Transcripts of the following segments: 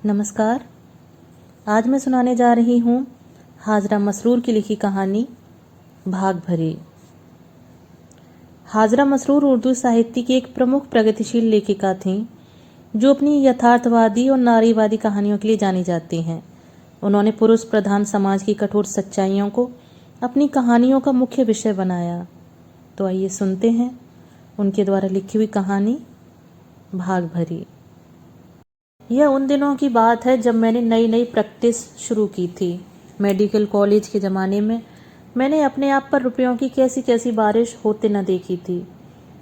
नमस्कार। आज मैं सुनाने जा रही हूँ हाजरा मसरूर की लिखी कहानी भाग भरी। हाजरा मसरूर उर्दू साहित्य की एक प्रमुख प्रगतिशील लेखिका थीं, जो अपनी यथार्थवादी और नारीवादी कहानियों के लिए जानी जाती हैं। उन्होंने पुरुष प्रधान समाज की कठोर सच्चाइयों को अपनी कहानियों का मुख्य विषय बनाया। तो आइए सुनते हैं उनके द्वारा लिखी हुई कहानी भाग भरी। यह उन दिनों की बात है जब मैंने नई नई प्रैक्टिस शुरू की थी। मेडिकल कॉलेज के ज़माने में मैंने अपने आप पर रुपयों की कैसी कैसी बारिश होते न देखी थी।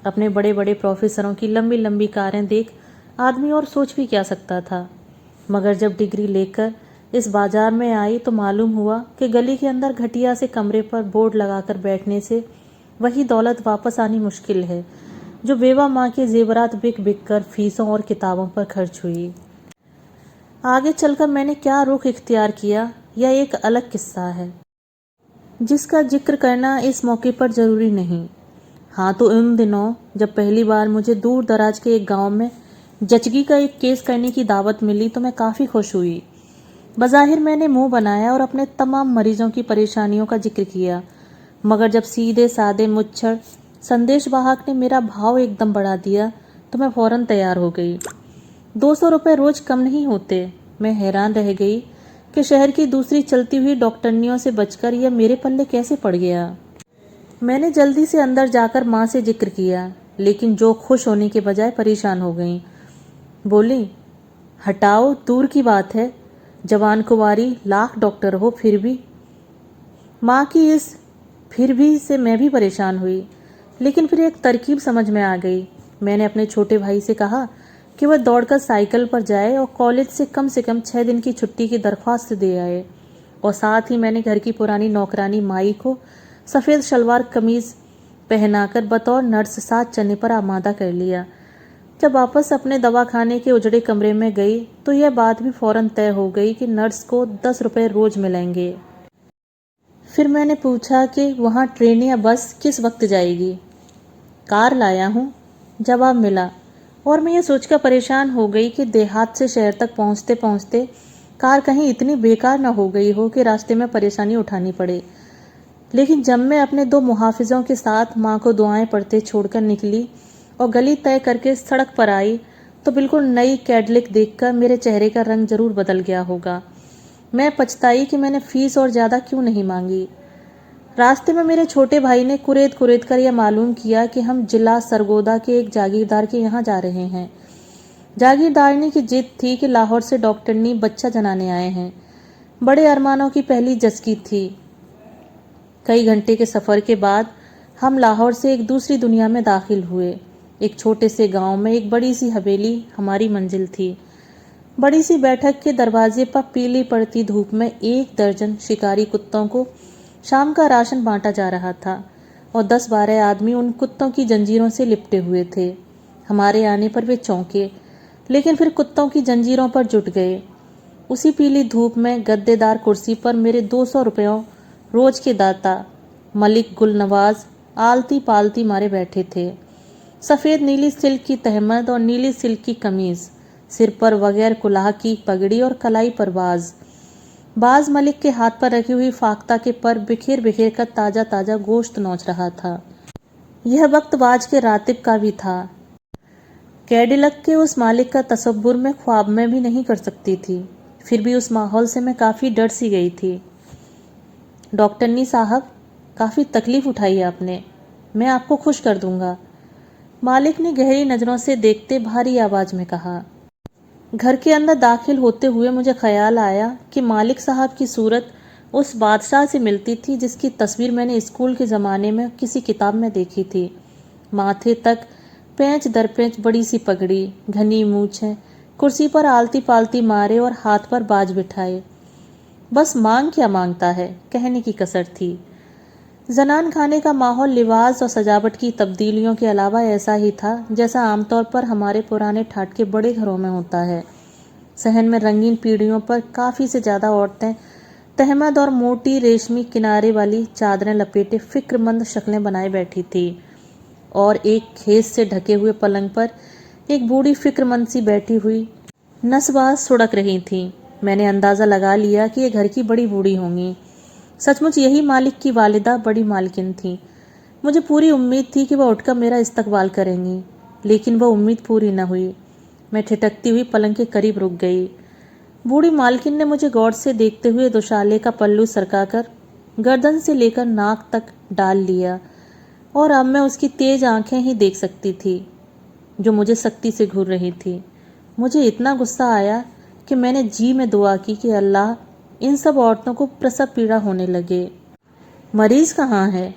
अपने बड़े बड़े प्रोफेसरों की लंबी लंबी कारें देख आदमी और सोच भी क्या सकता था, मगर जब डिग्री लेकर इस बाजार में आई तो मालूम हुआ कि गली के अंदर घटिया से कमरे पर बोर्ड लगाकर बैठने से वही दौलत वापस आनी मुश्किल है जो बेवा माँ के जेवरात बिक बिक कर फीसों और किताबों पर खर्च हुई। आगे चलकर मैंने क्या रुख इख्तियार किया यह एक अलग किस्सा है, जिसका जिक्र करना इस मौके पर जरूरी नहीं। हाँ, तो उन दिनों जब पहली बार मुझे दूर दराज के एक गांव में जचगी का एक केस करने की दावत मिली तो मैं काफ़ी खुश हुई। बज़ाहिर मैंने मुंह बनाया और अपने तमाम मरीजों की परेशानियों का जिक्र किया, मगर जब सीधे सादे मुच्छर संदेशवाहक ने मेरा भाव एकदम बढ़ा दिया तो मैं फौरन तैयार हो गई। 200 रुपये रोज कम नहीं होते। मैं हैरान रह गई कि शहर की दूसरी चलती हुई डॉक्टरनियों से बचकर यह मेरे पल्ले कैसे पड़ गया। मैंने जल्दी से अंदर जाकर माँ से जिक्र किया, लेकिन जो खुश होने के बजाय परेशान हो गई। बोली, हटाओ, दूर की बात है, जवान कुंवारी लाख डॉक्टर हो फिर भी। माँ की इस फिर भी से मैं भी परेशान हुई, लेकिन फिर एक तरकीब समझ में आ गई। मैंने अपने छोटे भाई से कहा कि वह दौड़कर साइकिल पर जाए और कॉलेज से कम 6 दिन की छुट्टी की दरख्वास्त दे आए, और साथ ही मैंने घर की पुरानी नौकरानी माई को सफ़ेद शलवार कमीज़ पहनाकर बतौर नर्स साथ चलने पर आमादा कर लिया। जब वापस अपने दवाखाने के उजड़े कमरे में गई तो यह बात भी फौरन तय हो गई कि नर्स को 10 रुपये रोज मिलेंगे। फिर मैंने पूछा कि वहाँ ट्रेन या बस किस वक्त जाएगी। कार लाया हूँ, जवाब मिला, और मैं ये सोचकर परेशान हो गई कि देहात से शहर तक पहुँचते पहुँचते कार कहीं इतनी बेकार न हो गई हो कि रास्ते में परेशानी उठानी पड़े। लेकिन जब मैं अपने 2 मुहाफिजों के साथ माँ को दुआएं पढ़ते छोड़कर निकली और गली तय करके सड़क पर आई तो बिल्कुल नई कैडलिक देखकर मेरे चेहरे का रंग जरूर बदल गया होगा। मैं पछताई कि मैंने फीस और ज़्यादा क्यों नहीं मांगी। रास्ते में मेरे छोटे भाई ने कुरेद कुरेद कर यह मालूम किया कि हम जिला सरगोदा के एक जागीरदार के यहाँ जा रहे हैं। जागीरदारनी की जिद थी कि लाहौर से डॉक्टरनी बच्चा जनाने आए हैं। बड़े अरमानों की पहली जस्की थी। कई घंटे के सफ़र के बाद हम लाहौर से एक दूसरी दुनिया में दाखिल हुए। एक छोटे से गांव में एक बड़ी सी हवेली हमारी मंजिल थी। बड़ी सी बैठक के दरवाजे पर पीली पड़ती धूप में 1 दर्जन शिकारी कुत्तों को शाम का राशन बांटा जा रहा था और 10-12 आदमी उन कुत्तों की जंजीरों से लिपटे हुए थे। हमारे आने पर वे चौंके, लेकिन फिर कुत्तों की जंजीरों पर जुट गए। उसी पीली धूप में गद्देदार कुर्सी पर मेरे 200 रुपयों रोज के दाता मलिक गुल नवाज आलती पालती मारे बैठे थे। सफ़ेद नीली सिल्क की तहमद और नीली सिल्क की कमीज़, सिर पर बगैर कुलाह की पगड़ी और कलाई पर बाज मलिक के हाथ पर रखी हुई फाख्ता के पर बिखेर बिखेर कर ताज़ा ताज़ा गोश्त नोच रहा था। यह वक्त बाज के रातिब का भी था। कैडिलक के उस मालिक का तसव्वुर मैं ख्वाब में भी नहीं कर सकती थी। फिर भी उस माहौल से मैं काफ़ी डर सी गई थी। डॉक्टरनी साहब, काफ़ी तकलीफ़ उठाई आपने, मैं आपको खुश कर दूंगा, मालिक ने गहरी नज़रों से देखते भारी आवाज़ में कहा। घर के अंदर दाखिल होते हुए मुझे ख्याल आया कि मालिक साहब की सूरत उस बादशाह से मिलती थी जिसकी तस्वीर मैंने स्कूल के ज़माने में किसी किताब में देखी थी। माथे तक पेंच दर पेंच बड़ी सी पगड़ी, घनी मूछें, कुर्सी पर आलती पालती मारे और हाथ पर बाज बिठाए। बस मांग क्या मांगता है कहने की कसर थी। जनान खाने का माहौल लिबास और सजावट की तब्दीलियों के अलावा ऐसा ही था जैसा आमतौर पर हमारे पुराने ठाट के बड़े घरों में होता है। सहन में रंगीन पीढ़ियों पर काफ़ी से ज़्यादा औरतें तहमद और मोटी रेशमी किनारे वाली चादरें लपेटे फिक्रमंद शक्लें बनाए बैठी थी, और एक खेस से ढके हुए पलंग पर एक बूढ़ी फिक्रमंद सी बैठी हुई नसबाज सुड़क रही थी। मैंने अंदाज़ा लगा लिया कि ये घर की बड़ी बूढ़ी होंगी। सचमुच यही मालिक की वालिदा बड़ी मालकिन थी। मुझे पूरी उम्मीद थी कि वह उठकर मेरा इस्तकबाल करेंगी, लेकिन वह उम्मीद पूरी न हुई। मैं ठिठकती हुई पलंग के करीब रुक गई। बूढ़ी मालकिन ने मुझे गौर से देखते हुए दुशाले का पल्लू सरकाकर गर्दन से लेकर नाक तक डाल लिया, और अब मैं उसकी तेज आंखें ही देख सकती थी जो मुझे सख्ती से घूर रही थी। मुझे इतना गुस्सा आया कि मैंने जी में दुआ की कि अल्लाह इन सब औरतों को प्रसव पीड़ा होने लगे। मरीज कहाँ है?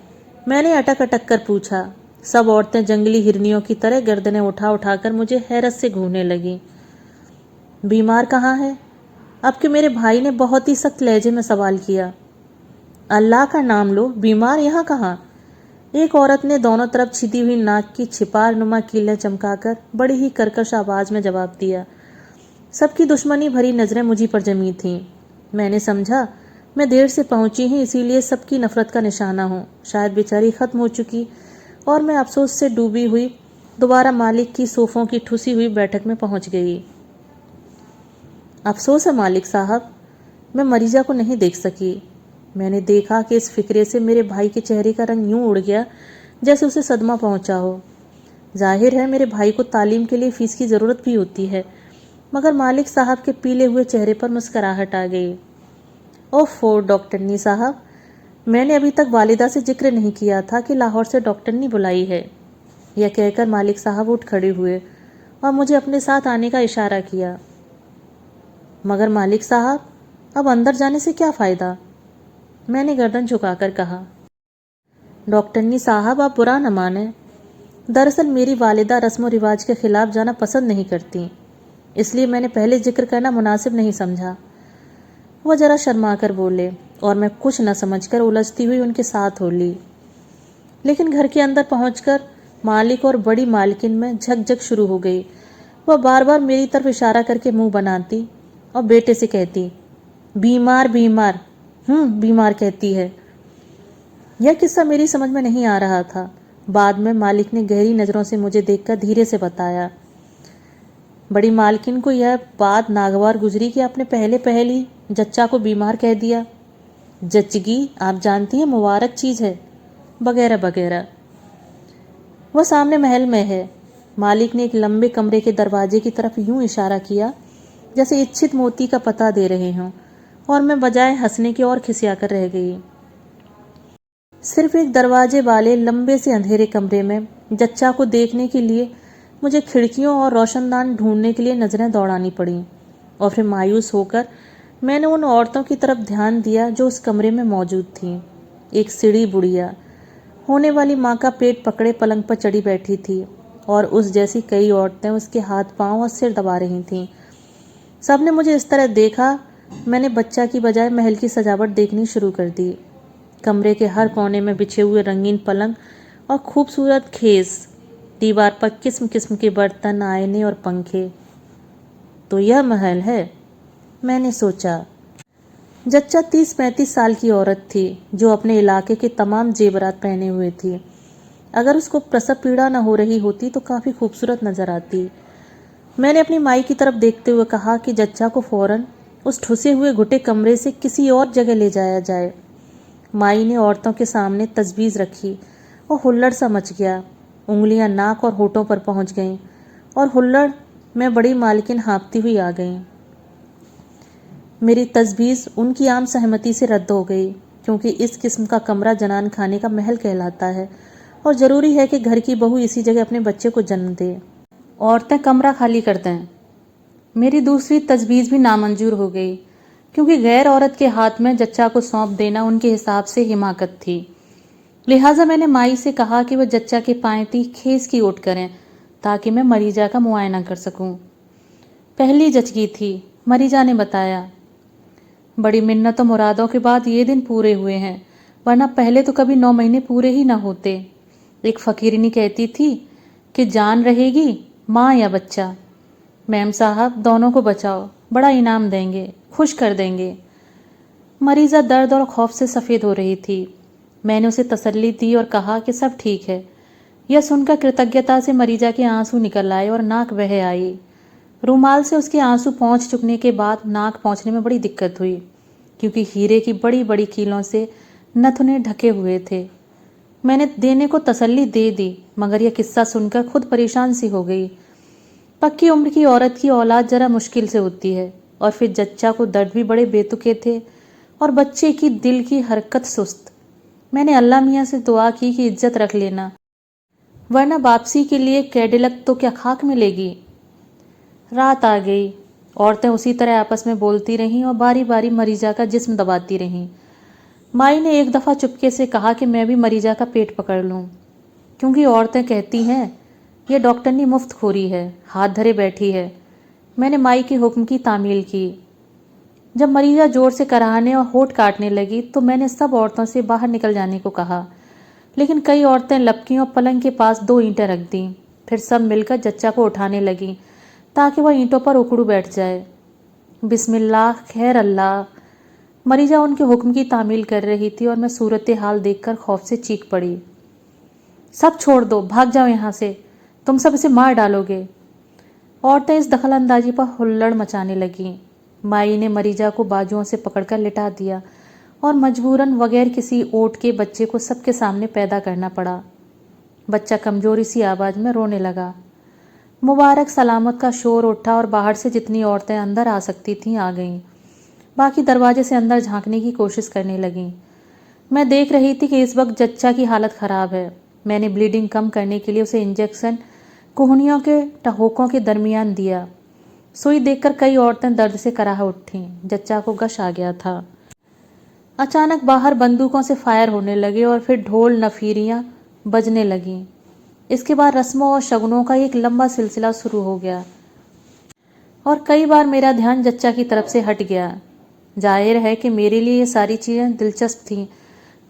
मैंने अटक अटक कर पूछा। सब औरतें जंगली हिरनियों की तरह गर्दनें उठा उठाकर मुझे हैरत से घूरने लगीं। बीमार कहाँ है? अब कि मेरे भाई ने बहुत ही सख्त लहजे में सवाल किया। अल्लाह का नाम लो, बीमार यहाँ कहाँ? एक औरत ने दोनों तरफ छिदी हुई नाक की छिपार नुमा कीलें चमकाकर बड़ी ही कर्कश आवाज में जवाब दिया। सबकी दुश्मनी भरी नजरें मुझी पर जमी थीं। मैंने समझा मैं देर से पहुंची ही, इसीलिए सबकी नफरत का निशाना हूँ। शायद बेचारी खत्म हो चुकी, और मैं अफसोस से डूबी हुई दोबारा मालिक की सोफों की ठुसी हुई बैठक में पहुंच गई। अफसोस है मालिक साहब, मैं मरीजा को नहीं देख सकी। मैंने देखा कि इस फिक्रे से मेरे भाई के चेहरे का रंग यूं उड़ गया जैसे उसे सदमा पहुंचा हो। जाहिर है मेरे भाई को तालीम के लिए फीस की ज़रूरत भी होती है, मगर मालिक साहब के पीले हुए चेहरे पर मुस्कुराहट आ गई। ओफो डॉक्टरनी साहब, मैंने अभी तक वालिदा से जिक्र नहीं किया था कि लाहौर से डॉक्टरनी बुलाई है। यह कहकर मालिक साहब उठ खड़े हुए और मुझे अपने साथ आने का इशारा किया। मगर मालिक साहब, अब अंदर जाने से क्या फ़ायदा? मैंने गर्दन झुकाकर कहा। डॉक्टरनी साहब, आप बुरा न माने। दरअसल मेरी वालिदा रस्म व रिवाज के खिलाफ जाना पसंद नहीं करती, इसलिए मैंने पहले जिक्र करना मुनासिब नहीं समझा। वह जरा शर्मा कर बोले और मैं कुछ न समझकर उलझती हुई उनके साथ हो ली। लेकिन घर के अंदर पहुंचकर मालिक और बड़ी मालकिन में झकझक शुरू हो गई। वह बार बार मेरी तरफ इशारा करके मुंह बनाती और बेटे से कहती, बीमार बीमार, बीमार कहती है। यह किस्सा मेरी समझ में नहीं आ रहा था। बाद में मालिक ने गहरी नज़रों से मुझे देखकर धीरे से बताया। बड़ी मालकिन को यह बात नागवार गुजरी कि आपने पहले ही जच्चा को बीमार कह दिया। जच्चगी आप जानती हैं मुबारक चीज़ है, वगैरह वगैरह। वह सामने महल में है। मालिक ने एक लंबे कमरे के दरवाजे की तरफ यूं इशारा किया जैसे इच्छित मोती का पता दे रहे हों, और मैं बजाय हंसने के और खिसिया कर रह गई। सिर्फ एक दरवाजे वाले लंबे से अंधेरे कमरे में जच्चा को देखने के लिए मुझे खिड़कियों और रोशनदान ढूंढने के लिए नज़रें दौड़ानी पड़ी, और फिर मायूस होकर मैंने उन औरतों की तरफ ध्यान दिया जो उस कमरे में मौजूद थीं। एक सीढ़ी बुढ़िया होने वाली माँ का पेट पकड़े पलंग पर चढ़ी बैठी थी, और उस जैसी कई औरतें उसके हाथ पांव और सिर दबा रही थीं। सबने मुझे इस तरह देखा। मैंने बच्चा की बजाय महल की सजावट देखनी शुरू कर दी। कमरे के हर कोने में बिछे हुए रंगीन पलंग और खूबसूरत खेस, दीवार पर किस्म किस्म के बर्तन, आईने और पंखे। तो यह महल है, मैंने सोचा। जच्चा 30-35 साल की औरत थी जो अपने इलाके के तमाम जेवरात पहने हुए थी। अगर उसको प्रसव पीड़ा न हो रही होती तो काफ़ी खूबसूरत नजर आती। मैंने अपनी माई की तरफ देखते हुए कहा कि जच्चा को फौरन उस ठुसे हुए घुटे कमरे से किसी और जगह ले जाया जाए। माई ने औरतों के सामने तजवीज़ रखी और हुल्लड़ सा मच गया। उंगलियां नाक और होठों पर पहुंच गईं, और हुल्लड़ में बड़ी मालकिन हाँफती हुई आ गईं। मेरी तजवीज़ उनकी आम सहमति से रद्द हो गई, क्योंकि इस किस्म का कमरा जनान खाने का महल कहलाता है, और ज़रूरी है कि घर की बहू इसी जगह अपने बच्चे को जन्म दे। औरतें कमरा खाली कर दें। मेरी दूसरी तजवीज़ भी नामंजूर हो गई, क्योंकि गैर औरत के हाथ में जच्चा को सौंप देना उनके हिसाब से हिमाकत थी। लिहाजा मैंने माई से कहा कि वह जच्चा के पायती खेस की ओट करें ताकि मैं मरीजा का मुआयना कर सकूं। पहली जचगी थी, मरीजा ने बताया। बड़ी मिन्नत और मुरादों के बाद ये दिन पूरे हुए हैं, वरना पहले तो कभी 9 महीने पूरे ही ना होते। एक फकीरनी कहती थी कि जान रहेगी माँ या बच्चा। मैम साहब, दोनों को बचाओ, बड़ा इनाम देंगे, खुश कर देंगे। मरीजा दर्द और खौफ से सफ़ेद हो रही थी। मैंने उसे तसल्ली दी और कहा कि सब ठीक है। यह सुनकर कृतज्ञता से मरीजा के आंसू निकल आए और नाक बह आई। रूमाल से उसके आंसू पहुंच चुकने के बाद नाक पहुंचने में बड़ी दिक्कत हुई, क्योंकि हीरे की बड़ी बड़ी कीलों से नथुने ढके हुए थे। मैंने देने को तसल्ली दे दी, मगर यह किस्सा सुनकर खुद परेशान सी हो गई। पक्की उम्र की औरत की औलाद जरा मुश्किल से होती है, और फिर जच्चा को दर्द भी बड़े बेतुके थे और बच्चे की दिल की हरकत सुस्त। मैंने अल्लाह मियाँ से दुआ की कि इज्जत रख लेना, वरना वापसी के लिए कैडिलक तो क्या खाक मिलेगी। रात आ गई। औरतें उसी तरह आपस में बोलती रहीं और बारी बारी मरीजा का जिस्म दबाती रहीं। माई ने एक दफ़ा चुपके से कहा कि मैं भी मरीजा का पेट पकड़ लूं, क्योंकि औरतें कहती हैं यह डॉक्टरनी मुफ्तखोरी है, हाथ धरे बैठी है। मैंने माई के हुक्म की तामील की। जब मरीजा जोर से कराहने और होठ काटने लगी तो मैंने सब औरतों से बाहर निकल जाने को कहा, लेकिन कई औरतें लपकी और पलंग के पास 2 ईंटें रख दीं। फिर सब मिलकर जच्चा को उठाने लगीं ताकि वह ईंटों पर उखड़ू बैठ जाए। बिस्मिल्लाह, खैर अल्लाह। मरीजा उनके हुक्म की तामील कर रही थी और मैं सूरत हाल देखकर खौफ से चीख पड़ी, सब छोड़ दो, भाग जाओ यहाँ से, तुम सब इसे मार डालोगे। औरतें इस दखलंदाजी पर हुल्लड़ मचाने लगीं। माई ने मरीजा को बाजुओं से पकड़कर लिटा दिया और मजबूरन बगैर किसी ओट के बच्चे को सबके सामने पैदा करना पड़ा। बच्चा कमजोरी सी आवाज़ में रोने लगा। मुबारक सलामत का शोर उठा और बाहर से जितनी औरतें अंदर आ सकती थीं आ गईं। बाकी दरवाजे से अंदर झांकने की कोशिश करने लगीं। मैं देख रही थी कि इस वक्त जच्चा की हालत ख़राब है। मैंने ब्लीडिंग कम करने के लिए उसे इंजेक्शन कोहनियों के टहोकों के दरमियान दिया। सुई देखकर कई औरतें दर्द से कराह उठीं। जच्चा को गश आ गया था। अचानक बाहर बंदूकों से फायर होने लगे और फिर ढोल नफीरियां बजने लगीं। इसके बाद रस्मों और शगुनों का एक लंबा सिलसिला शुरू हो गया और कई बार मेरा ध्यान जच्चा की तरफ से हट गया। जाहिर है कि मेरे लिए ये सारी चीज़ें दिलचस्प थीं,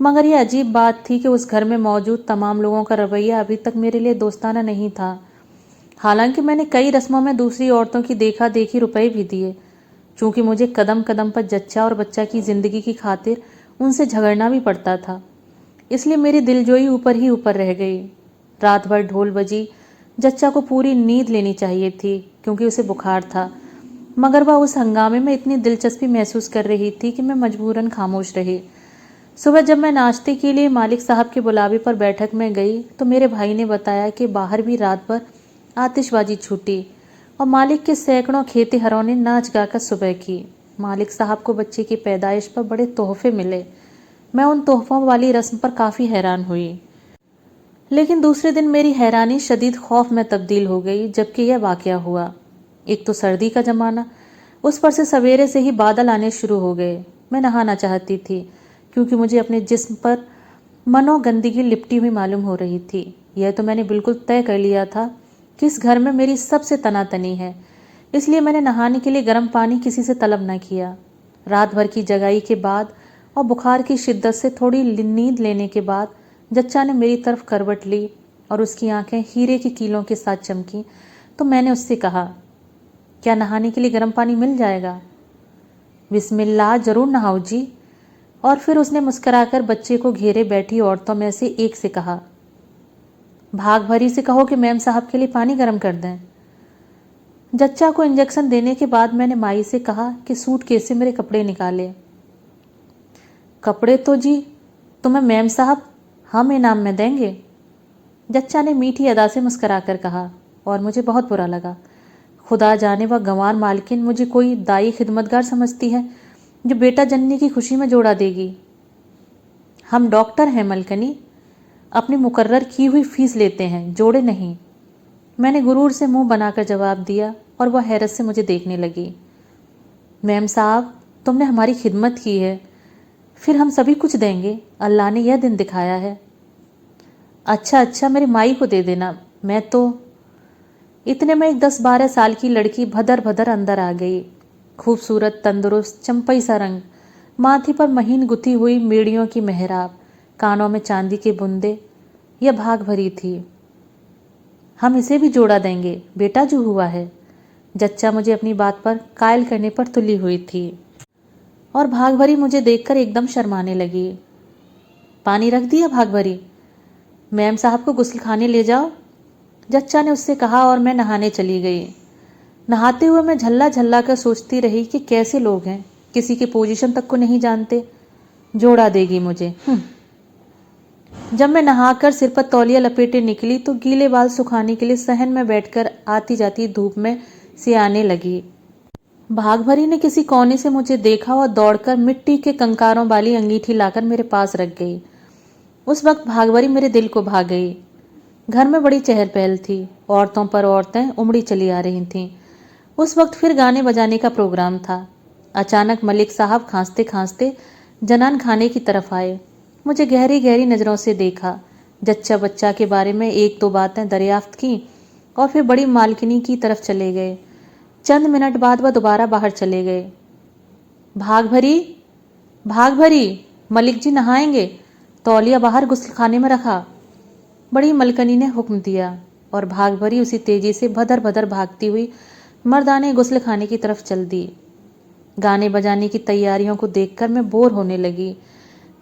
मगर यह अजीब बात थी कि उस घर में मौजूद तमाम लोगों का रवैया अभी तक मेरे लिए दोस्ताना नहीं था। हालांकि मैंने कई रस्मों में दूसरी औरतों की देखा देखी रुपए भी दिए, चूंकि मुझे कदम कदम पर जच्चा और बच्चा की ज़िंदगी की खातिर उनसे झगड़ना भी पड़ता था, इसलिए मेरी दिलजोई ऊपर ही ऊपर रह गई। रात भर ढोल बजी। जच्चा को पूरी नींद लेनी चाहिए थी क्योंकि उसे बुखार था, मगर वह उस हंगामे में इतनी दिलचस्पी महसूस कर रही थी कि मैं मजबूरन खामोश रही। सुबह जब मैं नाश्ते के लिए मालिक साहब के बुलावे पर बैठक में गई तो मेरे भाई ने बताया कि बाहर भी रात भर आतिशबाजी छूटी और मालिक के सैकड़ों खेतिहरों ने नाच गाकर सुबह की। मालिक साहब को बच्चे की पैदाइश पर बड़े तोहफे मिले। मैं उन तोहफों वाली रस्म पर काफ़ी हैरान हुई, लेकिन दूसरे दिन मेरी हैरानी शदीद खौफ में तब्दील हो गई जबकि यह वाक़या हुआ। एक तो सर्दी का ज़माना, उस पर से सवेरे से ही बादल आने शुरू हो गए। मैं नहाना चाहती थी क्योंकि मुझे अपने जिस्म पर मनो गंदगी लिपटी हुई मालूम हो रही थी। यह तो मैंने बिल्कुल तय कर लिया था कि इस घर में मेरी सबसे तनातनी है, इसलिए मैंने नहाने के लिए गर्म पानी किसी से तलब न किया। रात भर की जगाई के बाद और बुखार की शिद्दत से थोड़ी नींद लेने के बाद जच्चा ने मेरी तरफ करवट ली और उसकी आंखें हीरे की कीलों के साथ चमकी तो मैंने उससे कहा, क्या नहाने के लिए गर्म पानी मिल जाएगा? बिस्मिल्लाह, ज़रूर नहाओ जी। और फिर उसने मुस्कुराकर बच्चे को घेरे बैठी औरतों में से एक से कहा, भाग भरी से कहो कि मैम साहब के लिए पानी गर्म कर दें। जच्चा को इंजेक्शन देने के बाद मैंने माई से कहा कि सूटकेस से मेरे कपड़े निकाले। कपड़े तो जी तुम्हें मैम साहब हम इनाम में देंगे, जच्चा ने मीठी अदा से मुस्कुराकर कहा, और मुझे बहुत बुरा लगा। खुदा जाने वह गंवार मालकिन मुझे कोई दाई खिदमतगार समझती है जो बेटा जनने की खुशी में जोड़ा देगी। हम डॉक्टर हैं मलकनी, अपनी मुकर्रर की हुई फीस लेते हैं, जोड़े नहीं। मैंने गुरूर से मुंह बनाकर जवाब दिया और वह हैरत से मुझे देखने लगी। मैम साहब, तुमने हमारी खिदमत की है, फिर हम सभी कुछ देंगे। अल्लाह ने यह दिन दिखाया है। अच्छा, मेरी माई को दे देना। मैं तो। इतने में एक 10-12 साल की लड़की भदर भदर अंदर आ गई। खूबसूरत, तंदुरुस्त, चंपई सा रंग, माथे पर महीन गुथी हुई मेड़ियों की मेहराब, कानों में चांदी के बुंदे। यह भाग भरी थी। हम इसे भी जोड़ा देंगे, बेटा जो हुआ है। जच्चा मुझे अपनी बात पर कायल करने पर तुली हुई थी और भाग भरी मुझे देखकर एकदम शर्माने लगी। पानी रख दिया भाग भरी? मैम साहब को गुस्ल खाने ले जाओ, जच्चा ने उससे कहा और मैं नहाने चली गई। नहाते हुए मैं झल्ला झल्ला कर सोचती रही कि कैसे लोग हैं, किसी की पोजीशन तक को नहीं जानते, जोड़ा देगी मुझे। जब मैं नहाकर सिर पर तौलिया लपेटे निकली तो गीले बाल सुखाने के लिए सहन में बैठकर आती जाती धूप में सियाने लगी। भाग भरी ने किसी कोने से मुझे देखा और दौड़कर मिट्टी के कंकारों वाली अंगीठी लाकर मेरे पास रख गई। उस वक्त भाग भरी मेरे दिल को भा गई। घर में बड़ी चहल पहल थी, औरतों पर औरतें उमड़ी चली आ रही थीं। उस वक्त फिर गाने बजाने का प्रोग्राम था। अचानक मलिक साहब खांसते खांसते जनान खाने की तरफ आए। मुझे गहरी गहरी नज़रों से देखा। जच्चा बच्चा के बारे में एक दो बातें दरियाफ्त की और फिर बड़ी मालकिनी की तरफ चले गए। चंद मिनट बाद वह दोबारा बाहर चले गए। भाग भरी, भाग भरी, मलिक जी नहाएंगे, तौलिया बाहर गुस्लखाने में रखा। बड़ी मलकनी ने हुक्म दिया और भाग भरी उसी तेजी से भदर भदर भागती हुई मर्दाने गुस्लखाने की तरफ चल दी। गाने बजाने की तैयारियों को देखकर मैं बोर होने लगी।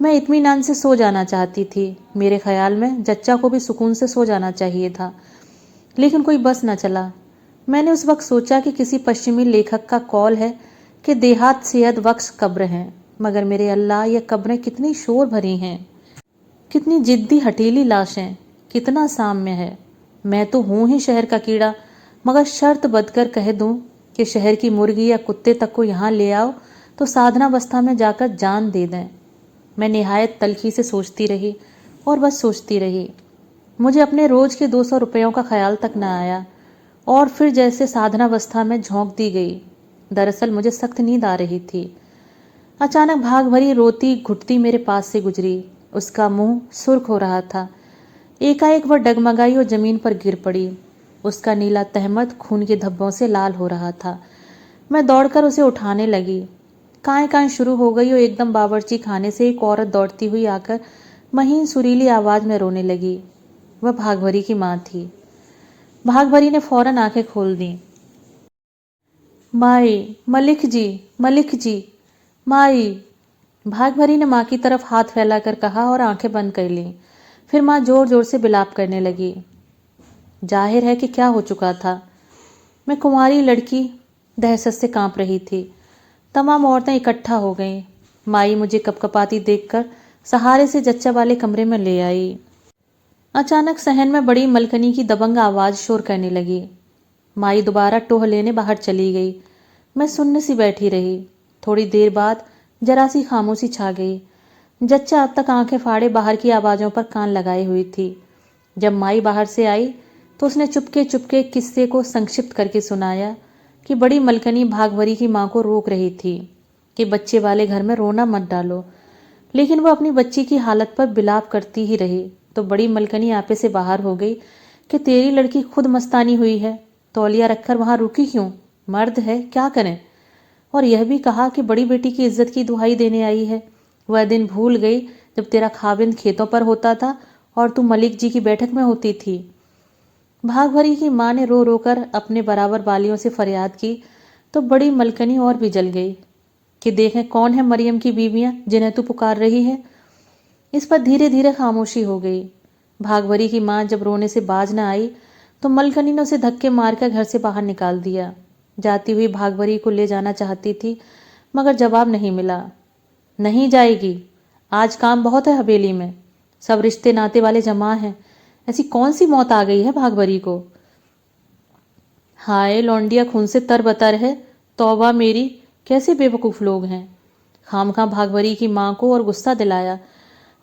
मैं इत्मीनान से सो जाना चाहती थी। मेरे ख्याल में जच्चा को भी सुकून से सो जाना चाहिए था, लेकिन कोई बस न चला। मैंने उस वक्त सोचा कि किसी पश्चिमी लेखक का कौल है कि देहात सेहत बख्श कब्र हैं, मगर मेरे अल्लाह ये कब्रें कितनी शोर भरी हैं, कितनी जिद्दी हटीली लाशें, कितना साम्य है। मैं तो हूँ ही शहर का कीड़ा, मगर शर्त बदकर कह दूँ कि शहर की मुर्गी या कुत्ते तक को यहाँ ले आओ तो साधनावस्था में जाकर जान दे दें। मैं निहायत तलखी से सोचती रही और बस सोचती रही। मुझे अपने रोज के 200 रुपयों का ख्याल तक न आया और फिर जैसे साधनावस्था में झोंक दी गई। दरअसल मुझे सख्त नींद आ रही थी। अचानक भाग भरी रोती घुटती मेरे पास से गुजरी। उसका मुंह सुर्ख हो रहा था। एकाएक वह डगमगाई और जमीन पर गिर पड़ी। उसका नीला तहमद खून के धब्बों से लाल हो रहा था। मैं दौड़कर उसे उठाने लगी। काएं काएं शुरू हो गई और एकदम बावर्ची खाने से एक औरत दौड़ती हुई आकर महीन सुरीली आवाज में रोने लगी। वह भाग भरी की माँ थी। भाग भरी ने फौरन आंखें खोल दी। माई, मलिक जी, मलिक जी, माई। भाग भरी ने माँ की तरफ हाथ फैलाकर कहा और आंखें बंद कर लीं। फिर माँ जोर जोर से बिलाप करने लगी। जाहिर है कि क्या हो चुका था। मैं कुंवारी लड़की दहशत से कांप रही थी। तमाम औरतें इकट्ठा हो गईं। माई मुझे कपकपाती देखकर सहारे से जच्चा वाले कमरे में ले आई। अचानक सहन में बड़ी मलकनी की दबंग आवाज शोर करने लगी। माई दोबारा टोह लेने बाहर चली गई। मैं सुन्न सी बैठी रही। थोड़ी देर बाद जरा सी खामोशी छा गई। जच्चा अब तक आंखें फाड़े बाहर की आवाज़ों पर कान लगाए हुई थी। जब माई बाहर से आई तो उसने चुपके चुपके किस्से को संक्षिप्त करके सुनाया कि बड़ी मलकनी भाग भरी की माँ को रोक रही थी कि बच्चे वाले घर में रोना मत डालो, लेकिन वह अपनी बच्ची की हालत पर बिलाप करती ही रही। तो बड़ी मलकनी आपे से बाहर हो गई कि तेरी लड़की खुद मस्तानी हुई है, तौलिया रखकर वहां रुकी क्यों, मर्द है क्या करें। और यह भी कहा कि बड़ी बेटी की इज्जत की दुहाई देने आई है। वह दिन भूल गई जब तेरा खाविंद खेतों पर होता था और तू मलिक जी की बैठक में होती थी। भाग भरी की माँ ने रो रो कर अपने बराबर बालियों से फरियाद की तो बड़ी मलकनी और भी जल गई कि देखें कौन है मरियम की बीवियां जिन्हें तू पुकार रही है। इस पर धीरे धीरे खामोशी हो गई। भाग भरी की माँ जब रोने से बाज न आई तो मलकनी ने उसे धक्के मारकर घर से बाहर निकाल दिया। जाती हुई भाग भरी को ले जाना चाहती थी, मगर जवाब नहीं मिला। नहीं जाएगी, आज काम बहुत है हवेली में, सब रिश्ते नाते वाले जमा हैं। ऐसी कौन सी मौत आ गई है भाग भरी को। हाय लौंडिया खून से तरबतर है। तौबा मेरी, कैसे बेवकूफ़ लोग हैं। खामखा भाग भरी की माँ को और गुस्सा दिलाया।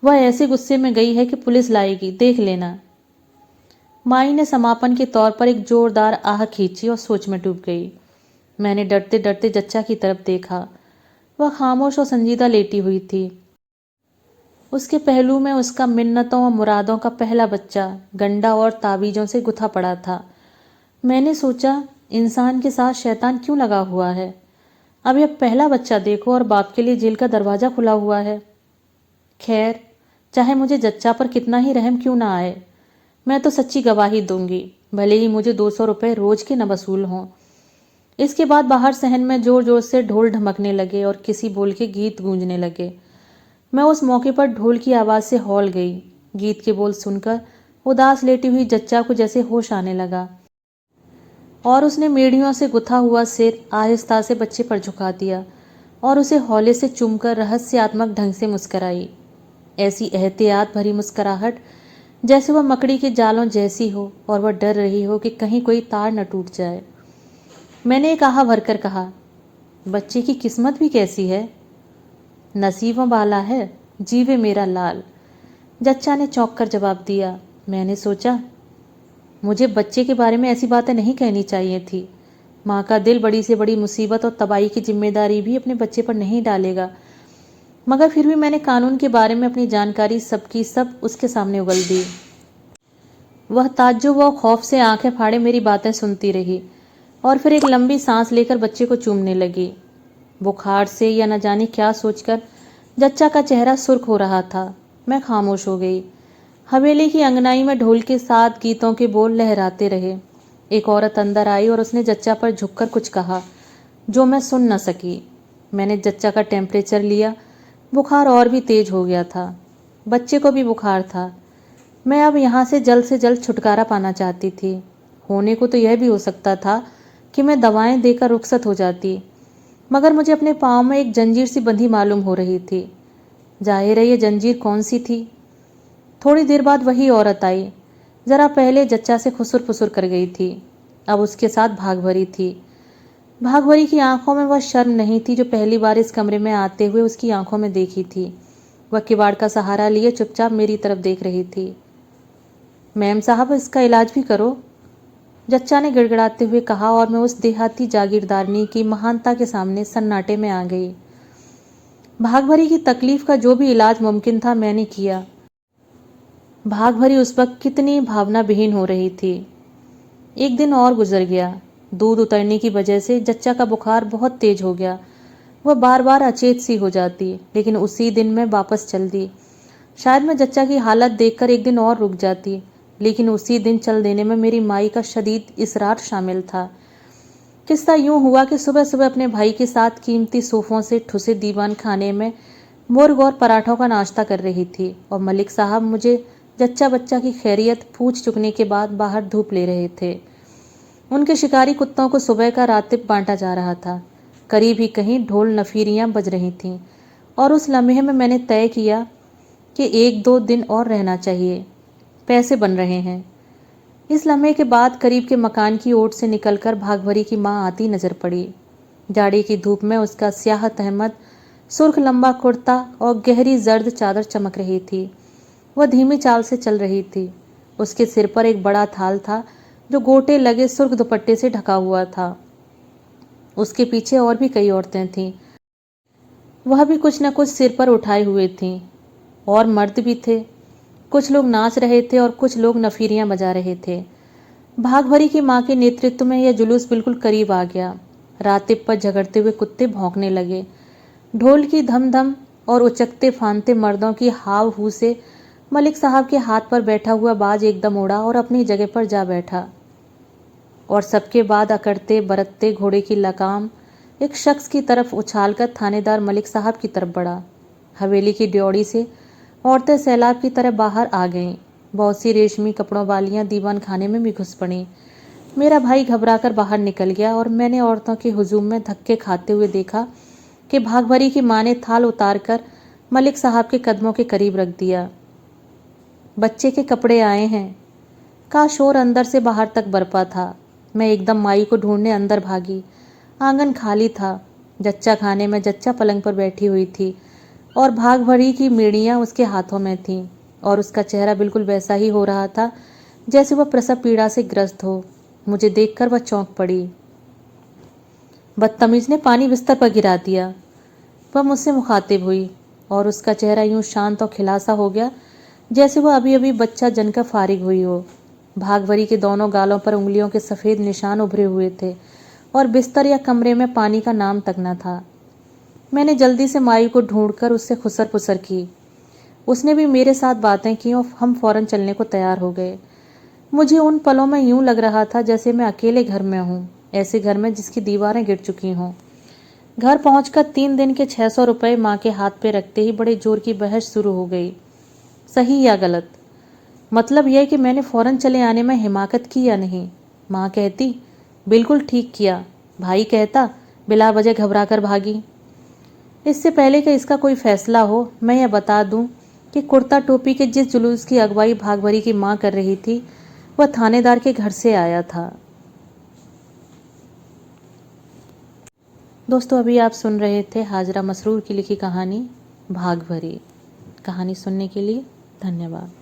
वह ऐसे गुस्से में गई है कि पुलिस लाएगी, देख लेना। माई ने समापन के तौर पर एक जोरदार आह खींची और सोच में डूब गई। मैंने डरते डरते जच्चा की तरफ देखा। वह खामोश और संजीदा लेटी हुई थी। उसके पहलू में उसका मिन्नतों और मुरादों का पहला बच्चा गंडा और तावीज़ों से गुथा पड़ा था। मैंने सोचा इंसान के साथ शैतान क्यों लगा हुआ है। अब यह पहला बच्चा देखो और बाप के लिए जेल का दरवाज़ा खुला हुआ है। खैर, चाहे मुझे जच्चा पर कितना ही रहम क्यों ना आए, मैं तो सच्ची गवाही दूंगी, भले ही मुझे 200 रुपये रोज के न वसूल हों। इसके बाद बाहर सहन में जोर जोर से ढोल ढमकने लगे और किसी बोल के गीत गूंजने लगे। मैं उस मौके पर ढोल की आवाज़ से हौल गई। गीत के बोल सुनकर उदास लेटी हुई जच्चा को जैसे होश आने लगा। और उसने मेढ़ियों से गुथा हुआ सिर आहिस्ता से बच्चे पर झुका दिया और उसे हौले से चूमकर रहस्यात्मक ढंग से मुस्कराई। ऐसी एहतियात भरी मुस्कुराहट जैसे वह मकड़ी के जालों जैसी हो और वह डर रही हो कि कहीं कोई तार न टूट जाए। मैंने एक आह भरकर कहा, बच्चे की किस्मत भी कैसी है। नसीबों वाला है, जीवे मेरा लाल, जच्चा ने चौंक कर जवाब दिया। मैंने सोचा, मुझे बच्चे के बारे में ऐसी बातें नहीं कहनी चाहिए थी। माँ का दिल बड़ी से बड़ी मुसीबत और तबाही की जिम्मेदारी भी अपने बच्चे पर नहीं डालेगा, मगर फिर भी मैंने कानून के बारे में अपनी जानकारी सबकी सब उसके सामने उगल दी। वह ताज्जुब व खौफ से आंखें फाड़े मेरी बातें सुनती रही और फिर एक लंबी सांस लेकर बच्चे को चूमने लगी। बुखार से या न जाने क्या सोचकर जच्चा का चेहरा सुर्ख हो रहा था। मैं खामोश हो गई। हवेली की अंगनाई में ढोल के साथ गीतों के बोल लहराते रहे। एक औरत अंदर आई और उसने जच्चा पर झुककर कुछ कहा जो मैं सुन न सकी। मैंने जच्चा का टेम्परेचर लिया। बुखार और भी तेज हो गया था। बच्चे को भी बुखार था। मैं अब यहाँ से जल्द छुटकारा पाना चाहती थी। होने को तो यह भी हो सकता था कि मैं दवाएं देकर रुखसत हो जाती, मगर मुझे अपने पाँव में एक जंजीर सी बंधी मालूम हो रही थी। जाहिर है ये जंजीर कौन सी थी। थोड़ी देर बाद वही औरत आई। जरा पहले जच्चा से खुसुर फुसुर कर गई थी, अब उसके साथ भाग भरी थी। भाग भरी की आंखों में वह शर्म नहीं थी जो पहली बार इस कमरे में आते हुए उसकी आंखों में देखी थी। वह किवाड़ का सहारा लिए चुपचाप मेरी तरफ देख रही थी। मैम साहब, इसका इलाज भी करो, जच्चा ने गिड़गिड़ाते हुए कहा और मैं उस देहाती जागीरदारनी की महानता के सामने सन्नाटे में आ गई। भाग भरी की तकलीफ का जो भी इलाज मुमकिन था मैंने किया। भाग भरी उस वक्त कितनी भावना विहीन हो रही थी। एक दिन और गुजर गया। दूध उतरने की वजह से जच्चा का बुखार बहुत तेज हो गया। वह बार बार अचेत सी हो जाती, लेकिन उसी दिन मैं वापस चल दी। शायद मैं जच्चा की हालत देखकर एक दिन और रुक जाती, लेकिन उसी दिन चल देने में मेरी माई का शदीद इसरार शामिल था। किस्सा यूं हुआ कि सुबह सुबह अपने भाई के साथ कीमती सोफों से ठुसे दीवान खाने में मुर्ग और पराठों का नाश्ता कर रही थी और मलिक साहब मुझे जच्चा बच्चा की खैरियत पूछ चुकने के बाद बाहर धूप ले रहे थे। उनके शिकारी कुत्तों को सुबह का रातिब बांटा जा रहा था। करीब ही कहीं ढोल नफीरियां बज रही थीं और उस लम्हे में मैंने तय किया कि 1-2 दिन और रहना चाहिए। पैसे बन रहे हैं। इस लम्हे के बाद करीब के मकान की ओट से निकलकर भागभरी की माँ आती नजर पड़ी। जाड़े की धूप में उसका स्याह तहमद सुर्ख लंबा कुर्ता और गहरी जर्द चादर चमक रही थी। वह धीमी चाल से चल रही थी। उसके सिर पर एक बड़ा थाल था जो गोटे लगे सुर्ख दुपट्टे से ढका हुआ था। उसके पीछे और भी कई औरतें थीं। वह भी कुछ न कुछ सिर पर उठाए हुए थीं और मर्द भी थे। कुछ लोग नाच रहे थे और कुछ लोग नफीरियां बजा रहे थे। भाग भरी की माँ के नेतृत्व में यह जुलूस बिल्कुल करीब आ गया। रातिब पर झगड़ते हुए कुत्ते भौंकने लगे। ढोल की धम धम और उचकते फानते मर्दों की हाव हू से मलिक साहब के हाथ पर बैठा हुआ बाज एकदम उड़ा और अपनी जगह पर जा बैठा। और सबके बाद अकड़ते बरतते घोड़े की लगाम एक शख्स की तरफ उछालकर थानेदार मलिक साहब की तरफ बढ़ा। हवेली की ड्योढ़ी से औरतें सैलाब की तरह बाहर आ गईं। बहुत सी रेशमी कपड़ों वालियां दीवान खाने में भी घुस पड़ीं। मेरा भाई घबराकर बाहर निकल गया और मैंने औरतों के हुजूम में धक्के खाते हुए देखा कि भाग भरी की माँ ने थाल उतारकर मलिक साहब के कदमों के करीब रख दिया। बच्चे के कपड़े आए हैं का शोर अंदर से बाहर तक बरपा था। मैं एकदम माई को ढूंढने अंदर भागी। आंगन खाली था। जच्चा खाने में जच्चा पलंग पर बैठी हुई थी और भाग भरी की मेड़ियाँ उसके हाथों में थीं और उसका चेहरा बिल्कुल वैसा ही हो रहा था जैसे वह प्रसव पीड़ा से ग्रस्त हो। मुझे देखकर वह चौंक पड़ी। बदतमीज ने पानी बिस्तर पर गिरा दिया। वह मुझसे मुखातिब हुई और उसका चेहरा यूं शांत और खिलासा हो गया जैसे वह अभी अभी बच्चा जनकर फारिग हुई हो। भाग भरी के दोनों गालों पर उंगलियों के सफ़ेद निशान उभरे हुए थे और बिस्तर या कमरे में पानी का नाम तक न था। मैंने जल्दी से माई को ढूंढकर उससे खुसर पुसर की। उसने भी मेरे साथ बातें की और हम फौरन चलने को तैयार हो गए। मुझे उन पलों में यूं लग रहा था जैसे मैं अकेले घर में हूँ, ऐसे घर में जिसकी दीवारें गिर चुकी हों। घर पहुंचकर 3 दिन के 600 रुपये माँ के हाथ पे रखते ही बड़े जोर की बहस शुरू हो गई, सही या गलत। मतलब यह कि मैंने फौरन चले आने में हिमाकत की या नहीं। माँ कहती, बिल्कुल ठीक किया, भाई कहता बिला वजह घबरा कर भागी। इससे पहले कि इसका कोई फैसला हो, मैं यह बता दूं कि कुर्ता टोपी के जिस जुलूस की अगुवाई भागभरी की मां कर रही थी वह थानेदार के घर से आया था। दोस्तों, अभी आप सुन रहे थे हाजरा मसरूर की लिखी कहानी भागभरी। कहानी सुनने के लिए धन्यवाद।